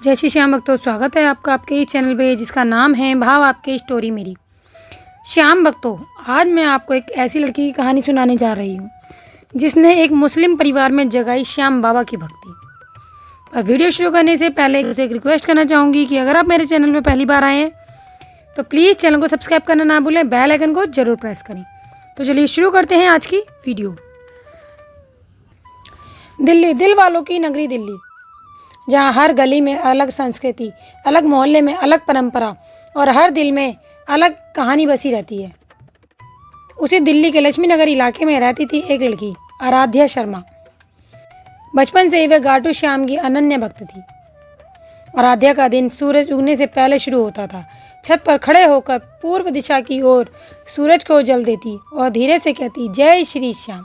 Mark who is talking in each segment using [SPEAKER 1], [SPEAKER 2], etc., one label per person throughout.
[SPEAKER 1] जय श्री श्याम भक्तों, स्वागत है आपका आपके इस चैनल पे जिसका नाम है भाव आपके स्टोरी मेरी। श्याम भक्तों, आज मैं आपको एक ऐसी लड़की की कहानी सुनाने जा रही हूँ जिसने एक मुस्लिम परिवार में जगाई श्याम बाबा की भक्ति। और वीडियो शुरू करने से पहले एक रिक्वेस्ट करना चाहूँगी कि अगर आप मेरे चैनल पर पहली बार आए हैं तो प्लीज़ चैनल को सब्सक्राइब करना ना भूलें, बेल आइकन को जरूर प्रेस करें। तो चलिए शुरू करते हैं आज की वीडियो। दिल्ली, दिल वालों की नगरी दिल्ली, जहाँ हर गली में अलग संस्कृति, अलग मोहल्ले में अलग परंपरा और हर दिल में अलग कहानी बसी रहती है। उसी दिल्ली के लक्ष्मी नगर इलाके में रहती थी एक लड़की, आराध्या शर्मा। बचपन से ही वह घाटू श्याम की अनन्य भक्त थी। आराध्या का दिन सूरज उगने से पहले शुरू होता था। छत पर खड़े होकर पूर्व दिशा की ओर सूरज को जल देती और धीरे से कहती, जय श्री श्याम।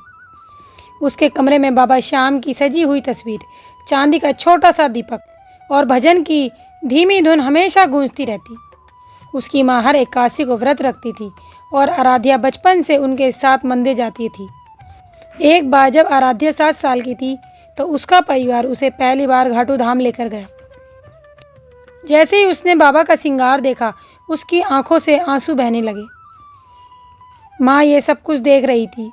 [SPEAKER 1] उसके कमरे में बाबा श्याम की सजी हुई तस्वीर, चांदी का छोटा सा दीपक और भजन की धीमी धुन हमेशा गूंजती रहती। उसकी माँ हर एकादशी को व्रत रखती थी और आराध्या बचपन से उनके साथ मंदिर जाती थी। एक बार जब आराध्या 7 साल की थी तो उसका परिवार उसे पहली बार घाटू धाम लेकर गया। जैसे ही उसने बाबा का श्रृंगार देखा, उसकी आंखों से आंसू बहने लगे। माँ ये सब कुछ देख रही थी।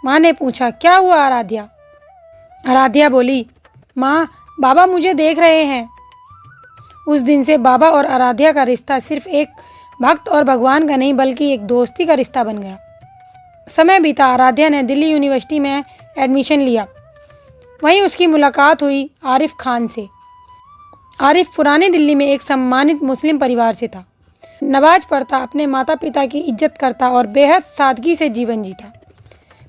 [SPEAKER 1] माँ ने पूछा, क्या हुआ आराध्या? आराध्या बोली, माँ, बाबा मुझे देख रहे हैं। उस दिन से बाबा और आराध्या का रिश्ता सिर्फ एक भक्त और भगवान का नहीं बल्कि एक दोस्ती का रिश्ता बन गया। समय बीता, आराध्या ने दिल्ली यूनिवर्सिटी में एडमिशन लिया। वहीं उसकी मुलाकात हुई आरिफ खान से। आरिफ पुरानी दिल्ली में एक सम्मानित मुस्लिम परिवार से था। नमाज पढ़ता, अपने माता पिता की इज्जत करता और बेहद सादगी से जीवन जीता।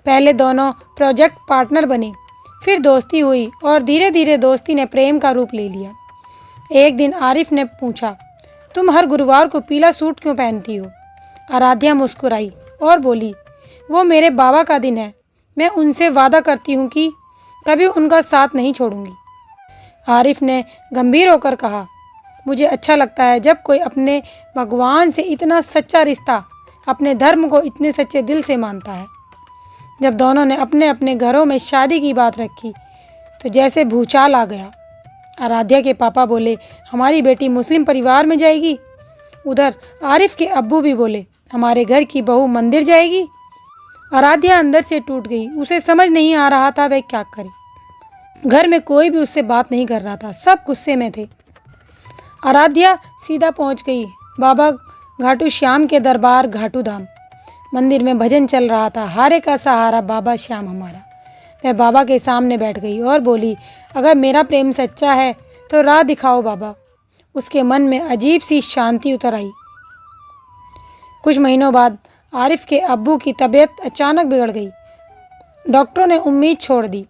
[SPEAKER 1] पहले दोनों प्रोजेक्ट पार्टनर बने, फिर दोस्ती हुई और धीरे धीरे दोस्ती ने प्रेम का रूप ले लिया। एक दिन आरिफ ने पूछा, तुम हर गुरुवार को पीला सूट क्यों पहनती हो? आराध्या मुस्कुराई और बोली, वो मेरे बाबा का दिन है। मैं उनसे वादा करती हूँ कि कभी उनका साथ नहीं छोड़ूंगी। आरिफ ने गंभीर होकर कहा, मुझे अच्छा लगता है जब कोई अपने भगवान से इतना सच्चा रिश्ता, अपने धर्म को इतने सच्चे दिल से मानता है। जब दोनों ने अपने अपने घरों में शादी की बात रखी तो जैसे भूचाल आ गया। आराध्या के पापा बोले, हमारी बेटी मुस्लिम परिवार में जाएगी। उधर आरिफ के अब्बू भी बोले, हमारे घर की बहू मंदिर जाएगी। आराध्या अंदर से टूट गई। उसे समझ नहीं आ रहा था वह क्या करे। घर में कोई भी उससे बात नहीं कर रहा था, सब गुस्से में थे। आराध्या सीधा पहुंच गई बाबा घाटू श्याम के दरबार घाटू धाम। मंदिर में भजन चल रहा था, हारे का सहारा बाबा श्याम हमारा। वह बाबा के सामने बैठ गई और बोली, अगर मेरा प्रेम सच्चा है तो राह दिखाओ बाबा। उसके मन में अजीब सी शांति उतर आई। कुछ महीनों बाद आरिफ के अब्बू की तबीयत अचानक बिगड़ गई। डॉक्टरों ने उम्मीद छोड़ दी।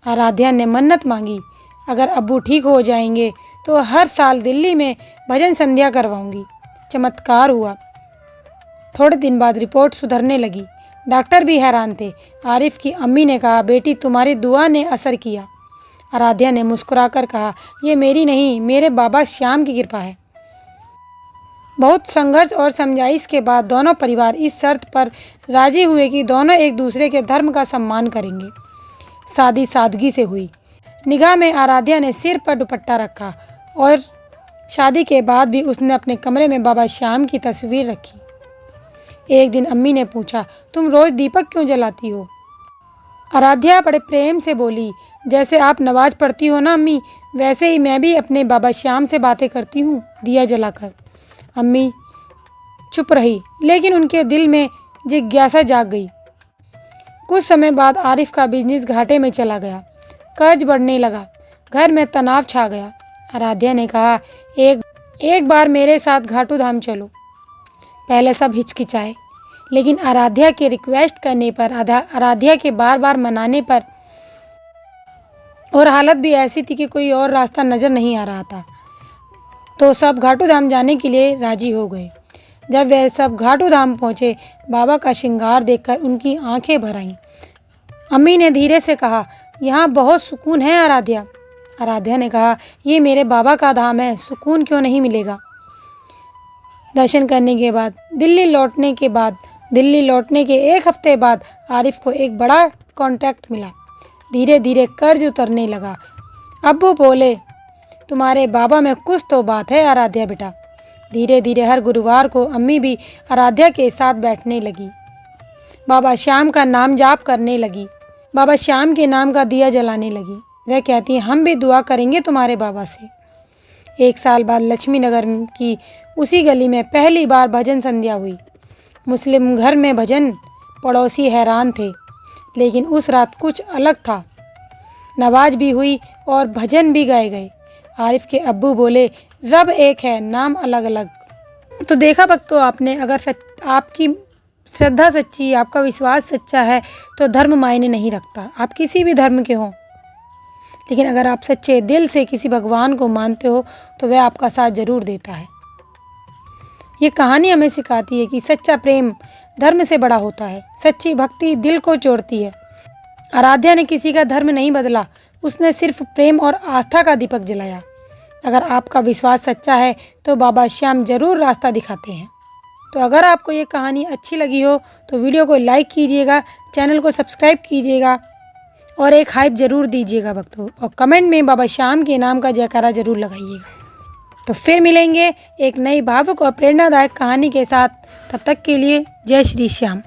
[SPEAKER 1] आराध्या ने मन्नत मांगी, अगर अब्बू ठीक हो जाएंगे तो हर साल दिल्ली में भजन संध्या करवाऊंगी। चमत्कार हुआ। थोड़े दिन बाद रिपोर्ट सुधरने लगी। डॉक्टर भी हैरान थे। आरिफ की अम्मी ने कहा, बेटी तुम्हारी दुआ ने असर किया। आराध्या ने मुस्कुराकर कहा, ये मेरी नहीं, मेरे बाबा श्याम की कृपा है। बहुत संघर्ष और समझाइश के बाद दोनों परिवार इस शर्त पर राजी हुए कि दोनों एक दूसरे के धर्म का सम्मान करेंगे। शादी सादगी से हुई। निगाह में आराध्या ने सिर पर दुपट्टा रखा और शादी के बाद भी उसने अपने कमरे में बाबा श्याम की तस्वीर रखी। एक दिन अम्मी ने पूछा, तुम रोज दीपक क्यों जलाती हो? आराध्या बड़े प्रेम से बोली, जैसे आप नमाज पढ़ती हो ना अम्मी, वैसे ही मैं भी अपने बाबा श्याम से बातें करती हूँ दिया जलाकर। अम्मी चुप रही, लेकिन उनके दिल में जिज्ञासा जाग गई। कुछ समय बाद आरिफ का बिजनेस घाटे में चला गया। कर्ज बढ़ने लगा। घर में तनाव छा गया। आराध्या ने कहा, एक बार मेरे साथ घाटू धाम चलो। पहले सब हिचकिचाए, लेकिन आराध्या के रिक्वेस्ट करने पर, आराध्या के बार बार मनाने पर और हालत भी ऐसी थी कि कोई और रास्ता नज़र नहीं आ रहा था, तो सब घाटू धाम जाने के लिए राजी हो गए। जब वे सब घाटू धाम पहुँचे, बाबा का श्रृंगार देखकर उनकी आंखें भर आईं। अम्मी ने धीरे से कहा, यहाँ बहुत सुकून है आराध्या। आराध्या ने कहा, ये मेरे बाबा का धाम है, सुकून क्यों नहीं मिलेगा। दर्शन करने के बाद दिल्ली लौटने के एक हफ्ते बाद आरिफ को एक बड़ा कॉन्ट्रैक्ट मिला। धीरे धीरे कर्ज उतरने लगा। अब्बू बोले, तुम्हारे बाबा में कुछ तो बात है आराध्या बेटा। धीरे धीरे हर गुरुवार को अम्मी भी आराध्या के साथ बैठने लगी। बाबा श्याम का नाम जाप करने लगी। बाबा श्याम के नाम का दिया जलाने लगी। वह कहती, हम भी दुआ करेंगे तुम्हारे बाबा से। 1 साल बाद लक्ष्मी नगर की उसी गली में पहली बार भजन संध्या हुई। मुस्लिम घर में भजन, पड़ोसी हैरान थे, लेकिन उस रात कुछ अलग था। नमाज भी हुई और भजन भी गाए गए। आरिफ के अब्बू बोले, रब एक है, नाम अलग अलग। तो देखा भक्तों आपने, अगर आपकी श्रद्धा सच्ची, आपका विश्वास सच्चा है तो धर्म मायने नहीं रखता, आप किसी भी धर्म के हों। लेकिन अगर आप सच्चे दिल से किसी भगवान को मानते हो तो वह आपका साथ जरूर देता है। ये कहानी हमें सिखाती है कि सच्चा प्रेम धर्म से बड़ा होता है। सच्ची भक्ति दिल को जोड़ती है। आराध्या ने किसी का धर्म नहीं बदला, उसने सिर्फ प्रेम और आस्था का दीपक जलाया। अगर आपका विश्वास सच्चा है तो बाबा श्याम जरूर रास्ता दिखाते हैं। तो अगर आपको ये कहानी अच्छी लगी हो तो वीडियो को लाइक कीजिएगा, चैनल को सब्सक्राइब कीजिएगा और एक हाइप जरूर दीजिएगा भक्तों, और कमेंट में बाबा श्याम के नाम का जयकारा जरूर लगाइएगा। तो फिर मिलेंगे एक नई भावुक और प्रेरणादायक कहानी के साथ। तब तक के लिए जय श्री श्याम।